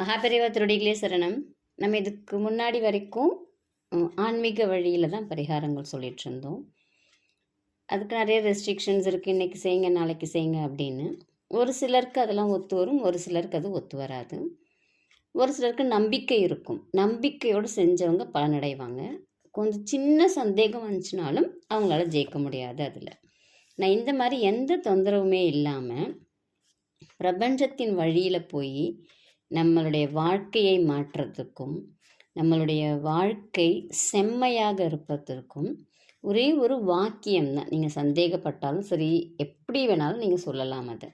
மகாபெரிவா திருடிகளே சரணம். நம்ம இதுக்கு முன்னாடி வரைக்கும் ஆன்மீக வழியில் தான் பரிகாரங்கள் சொல்லிட்டு இருந்தோம். அதுக்கு நிறைய ரெஸ்ட்ரிக்ஷன்ஸ் இருக்குது, இன்றைக்கி செய்யுங்க நாளைக்கு செய்யுங்க அப்படின்னு. ஒரு சிலருக்கு அதெல்லாம் ஒத்து வரும், ஒரு சிலருக்கு அது ஒத்து வராது. ஒரு சிலருக்கு நம்பிக்கை இருக்கும், நம்பிக்கையோடு செஞ்சவங்க பலனடைவாங்க. கொஞ்சம் சின்ன சந்தேகம் வந்துச்சுனாலும் அவங்களால ஜெயிக்க முடியாது. அதில் நான் இந்த மாதிரி எந்த தொந்தரவுமே இல்லாமல் பிரபஞ்சத்தின் வழியில் போய் நம்மளுடைய வாழ்க்கையை மாற்றுறதுக்கும் நம்மளுடைய வாழ்க்கை செம்மையாக இருப்பதற்கும் ஒரே ஒரு வாக்கியம் தான். நீங்கள் சந்தேகப்பட்டாலும் சரி, எப்படி வேணாலும் நீங்கள் சொல்லலாம். அதை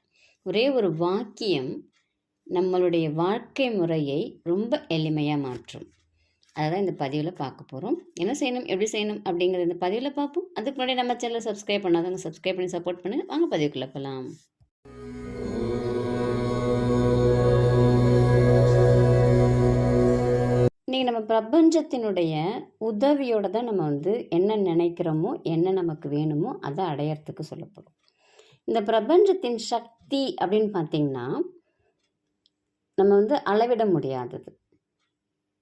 ஒரே ஒரு வாக்கியம் நம்மளுடைய வாழ்க்கை முறையை ரொம்ப எளிமையாக மாற்றும். அதை தான் இந்த பதிவில் பார்க்க போகிறோம். என்ன செய்யணும், எப்படி செய்யணும் அப்படிங்கிறது இந்த பதிவில் பார்ப்போம். அதுக்கு முன்னாடி நம்ம சேனலை சப்ஸ்கிரைப் பண்ணாதவங்க சப்ஸ்கிரைப் பண்ணி சப்போர்ட் பண்ணுங்கள். வாங்க பதிவுக்குள்ளே போகலாம். இன்றைக்கி நம்ம பிரபஞ்சத்தினுடைய உதவியோடு தான் நம்ம என்ன நினைக்கிறோமோ, என்ன நமக்கு வேணுமோ அதை அடையிறதுக்கு சொல்லப்படும். இந்த பிரபஞ்சத்தின் சக்தி அப்படின்னு பார்த்திங்கன்னா நம்ம அளவிட முடியாதது.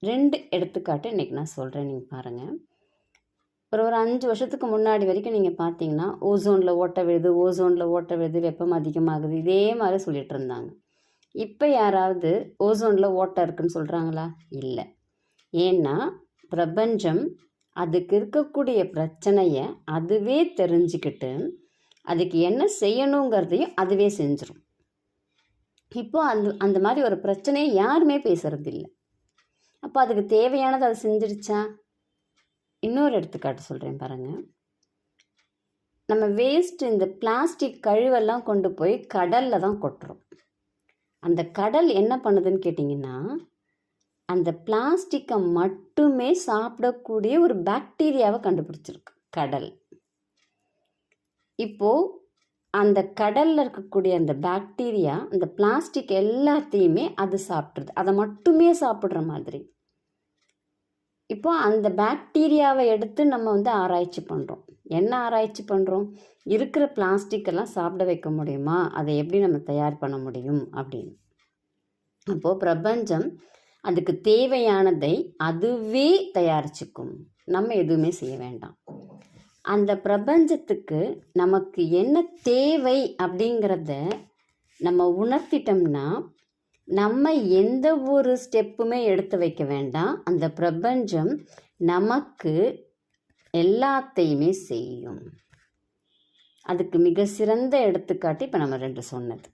2 எடுத்துக்காட்டு இன்றைக்கி நான் சொல்கிறேன், நீங்கள் பாருங்கள். ஒரு 5 வருஷத்துக்கு முன்னாடி வரைக்கும் நீங்கள் பார்த்தீங்கன்னா ஓசோனில் ஓட்டை விழுது, வெப்பம் அதிகமாகுது, இதே மாதிரி சொல்லிகிட்டு இருந்தாங்க. இப்போ யாராவது ஓசோனில் ஓட்டை இருக்குன்னு சொல்கிறாங்களா? இல்லை. ஏன்னா பிரபஞ்சம் அதுக்கு இருக்கக்கூடிய பிரச்சனையை அதுவே தெரிஞ்சுக்கிட்டு அதுக்கு என்ன செய்யணுங்கிறதையும் அதுவே செஞ்சிடும். இப்போ அந்த மாதிரி ஒரு பிரச்சனையை யாருமே பேசுறதில்லை. அப்போ அதுக்கு தேவையானது அது செஞ்சிருச்சா? இன்னொரு எடுத்துக்காட்டு சொல்கிறேன் பாருங்கள். நம்ம வேஸ்ட், இந்த பிளாஸ்டிக் கழிவெல்லாம் கொண்டு போய் கடலில் தான் கொட்டுறோம். அந்த கடல் என்ன பண்ணுதுன்னு கேட்டிங்கன்னா, அந்த பிளாஸ்டிக்கை மட்டுமே சாப்பிடக்கூடிய ஒரு பாக்டீரியாவை கண்டுபிடிச்சிருக்கு கடல். இப்போது அந்த கடலில் இருக்கக்கூடிய அந்த பாக்டீரியா அந்த பிளாஸ்டிக் எல்லாத்தையுமே அது சாப்பிட்ருது, அதை மட்டுமே சாப்பிட்ற மாதிரி. இப்போ அந்த பாக்டீரியாவை எடுத்து நம்ம ஆராய்ச்சி பண்ணுறோம். என்ன ஆராய்ச்சி பண்ணுறோம்? இருக்கிற பிளாஸ்டிக்கெல்லாம் சாப்பிட வைக்க முடியுமா, அதை எப்படி நம்ம தயார் பண்ண முடியும் அப்படின்னு. அப்போது பிரபஞ்சம் அதுக்கு தேவையானதை அதுவே தயாரிச்சுக்கும், நம்ம எதுவுமே செய்ய வேண்டாம். அந்த பிரபஞ்சத்துக்கு நமக்கு என்ன தேவை அப்படிங்கிறத நம்ம உணர்த்திட்டோம்னா நம்ம எந்த ஒரு ஸ்டெப்புமே எடுத்து வைக்க வேண்டாம். அந்த பிரபஞ்சம் நமக்கு எல்லாத்தையுமே செய்யும். அதுக்கு மிக சிறந்த எடுத்துக்காட்டு இப்போ நம்ம 2 சொன்னது.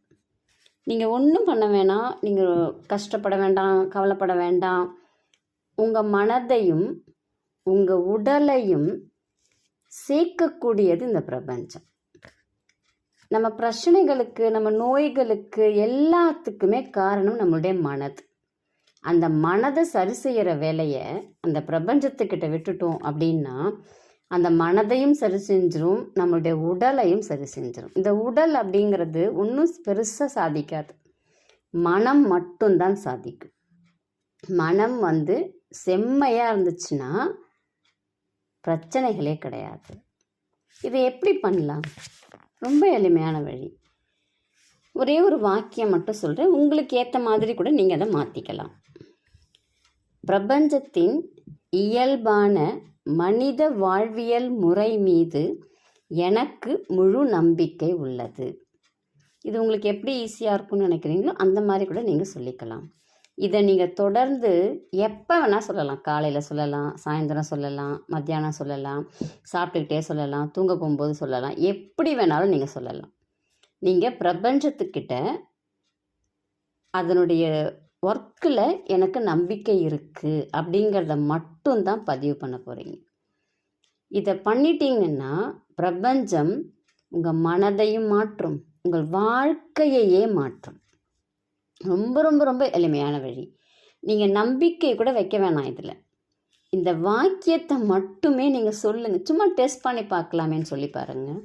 நீங்கள் ஒன்றும் பண்ண வேணாம், நீங்கள் கஷ்டப்பட வேண்டாம், கவலைப்பட வேண்டாம். உங்கள் மனதையும் உங்கள் உடலையும் சேர்க்கக்கூடியது இந்த பிரபஞ்சம். நம்ம பிரச்சனைகளுக்கு, நம்ம நோய்களுக்கு எல்லாத்துக்குமே காரணம் நம்மளுடைய மனது. அந்த மனதை சரி செய்கிற வேலையை அந்த பிரபஞ்சத்துக்கிட்ட விட்டுட்டோம் அப்படின்னா அந்த மனதையும் சரி செஞ்சிடும், நம்மளுடைய உடலையும் சரி செஞ்சிடும். இந்த உடல் அப்படிங்கிறது ஒன்றும் பெருசாக சாதிக்காது, மனம் மட்டும்தான் சாதிக்கும். மனம் செம்மையாக இருந்துச்சுன்னா பிரச்சனைகளே கிடையாது. இதை எப்படி பண்ணலாம்? ரொம்ப எளிமையான வழி. ஒரே ஒரு வாக்கியம் மட்டும் சொல்கிறேன், உங்களுக்கு ஏற்ற மாதிரி கூட நீங்கள் அதை மாற்றிக்கலாம். பிரபஞ்சத்தின் இயல்பான மனித வாழ்வியல் முறை மீது எனக்கு முழு நம்பிக்கை உள்ளது. இது உங்களுக்கு எப்படி ஈஸியாக இருக்கும்னு நினைக்கிறீங்களோ அந்த மாதிரி கூட நீங்கள் சொல்லிக்கலாம். இதை நீங்கள் தொடர்ந்து எப்போ வேணால் சொல்லலாம். காலையில் சொல்லலாம், சாயந்தரம் சொல்லலாம், மத்தியானம் சொல்லலாம், சாப்பிட்டுக்கிட்டே சொல்லலாம், தூங்க போகும்போது சொல்லலாம், எப்படி வேணாலும் நீங்கள் சொல்லலாம். நீங்கள் பிரபஞ்சத்துக்கிட்ட அதனுடைய ஒர்க்கில் எனக்கு நம்பிக்கை இருக்குது அப்படிங்கிறத மட்டும்தான் பதிவு பண்ண போகிறீங்க. இதை பண்ணிட்டீங்கன்னா பிரபஞ்சம் உங்கள் மனதையும் மாற்றும், உங்கள் வாழ்க்கையையே மாற்றும். ரொம்ப ரொம்ப ரொம்ப எளிமையான வழி. நீங்கள் நம்பிக்கை கூட வைக்க வேணாம். இதில் இந்த வாக்கியத்தை மட்டுமே நீங்கள் சொல்லுங்கள், சும்மா டெஸ்ட் பண்ணி பார்க்கலாமேன்னு சொல்லி பாருங்கள்.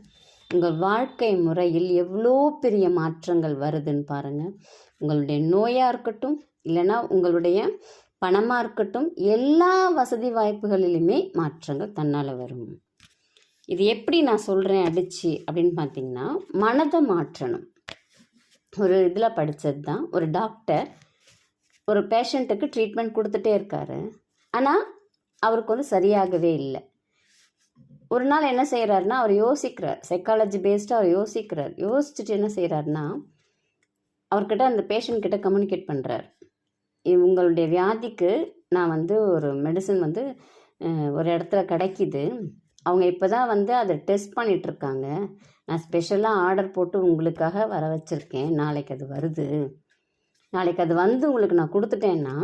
உங்கள் வாழ்க்கை முறையில் எவ்வளோ பெரிய மாற்றங்கள் வருதுன்னு பாருங்கள். உங்களுடைய நோயாக இருக்கட்டும், இல்லைன்னா உங்களுடைய பணமாக இருக்கட்டும், எல்லா வசதி வாய்ப்புகளிலுமே மாற்றங்கள் தன்னால் வரும். இது எப்படி நான் சொல்கிறேன் அடிச்சு அப்படின்னு பார்த்தீங்கன்னா, மனதை மாற்றணும். ஒரு இதில் படித்தது தான். ஒரு டாக்டர் ஒரு பேஷண்ட்டுக்கு ட்ரீட்மெண்ட் கொடுத்துட்டே இருக்காரு. ஆனால் அவருக்கு வந்து சரியாகவே இல்லை. ஒரு நாள் என்ன செய்கிறாருன்னா, அவர் யோசிக்கிறார், சைக்காலஜி பேஸ்டாக அவர் யோசிச்சுட்டு என்ன செய்கிறாருன்னா, அவர்கிட்ட அந்த பேஷண்ட் கிட்ட கம்யூனிகேட் பண்ணுறார். உங்களுடைய வியாதிக்கு நான் வந்து ஒரு மெடிசன் வந்து ஒரு இடத்துல கிடைக்கிது, அவங்க இப்போ தான் வந்து அதை டெஸ்ட் பண்ணிகிட்ருக்காங்க, நான் ஸ்பெஷலாக ஆர்டர் போட்டு உங்களுக்காக வர வச்சுருக்கேன், நாளைக்கு அது வருது, நாளைக்கு அது வந்து உங்களுக்கு நான் கொடுத்துட்டேன்னா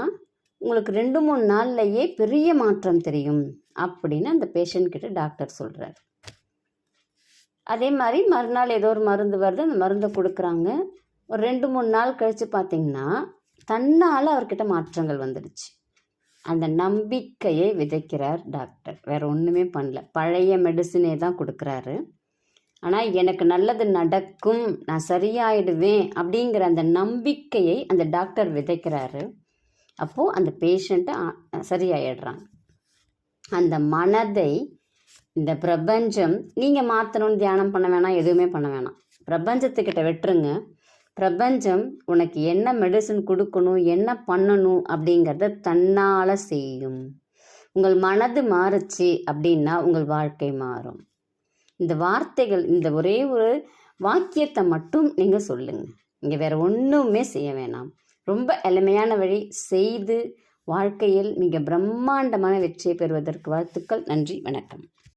உங்களுக்கு 2-3 நாள்லையே பெரிய மாற்றம் தெரியும் அப்படின்னு அந்த பேஷண்ட் கிட்ட டாக்டர் சொல்கிறார். அதே மாதிரி மறுநாள் ஏதோ ஒரு மருந்து வருது, அந்த மருந்தை கொடுக்குறாங்க. ஒரு 2-3 நாள் கழித்து பார்த்திங்கன்னா தன்னால் அவர்கிட்ட மாற்றங்கள் வந்துடுச்சு. அந்த நம்பிக்கையை விதைக்கிறார் டாக்டர், வேறு ஒன்றுமே பண்ணல. பழைய மெடிசினே தான் கொடுக்குறாரு. ஆனால் எனக்கு நல்லது நடக்கும், நான் சரியாயிடுவேன் அப்படிங்கிற அந்த நம்பிக்கையை அந்த டாக்டர் விதைக்கிறாரு. அப்போது அந்த பேஷண்ட்டை சரியாயிடுறாங்க. அந்த மனதை இந்த பிரபஞ்சம், நீங்கள் மாற்றணும்னு தியானம் பண்ண வேணாம், எதுவுமே பண்ண வேணாம், பிரபஞ்சத்துக்கிட்ட விட்டுருங்க. பிரபஞ்சம் உனக்கு என்ன மெடிசன் கொடுக்கணும், என்ன பண்ணணும் அப்படிங்கிறத தன்னால் செய்யும். உங்கள் மனது மாறுச்சு அப்படின்னா உங்கள் வாழ்க்கை மாறும். இந்த வார்த்தைகள், இந்த ஒரே ஒரு வாக்கியத்தை மட்டும் நீங்கள் சொல்லுங்கள். இங்கே வேறு ஒன்றுமே செய்ய வேணாம். ரொம்ப எளிமையான வழி. செய்து வாழ்க்கையில் மிக பிரம்மாண்டமான வெற்றியை பெறுவதற்கு வாழ்த்துக்கள். நன்றி, வணக்கம்.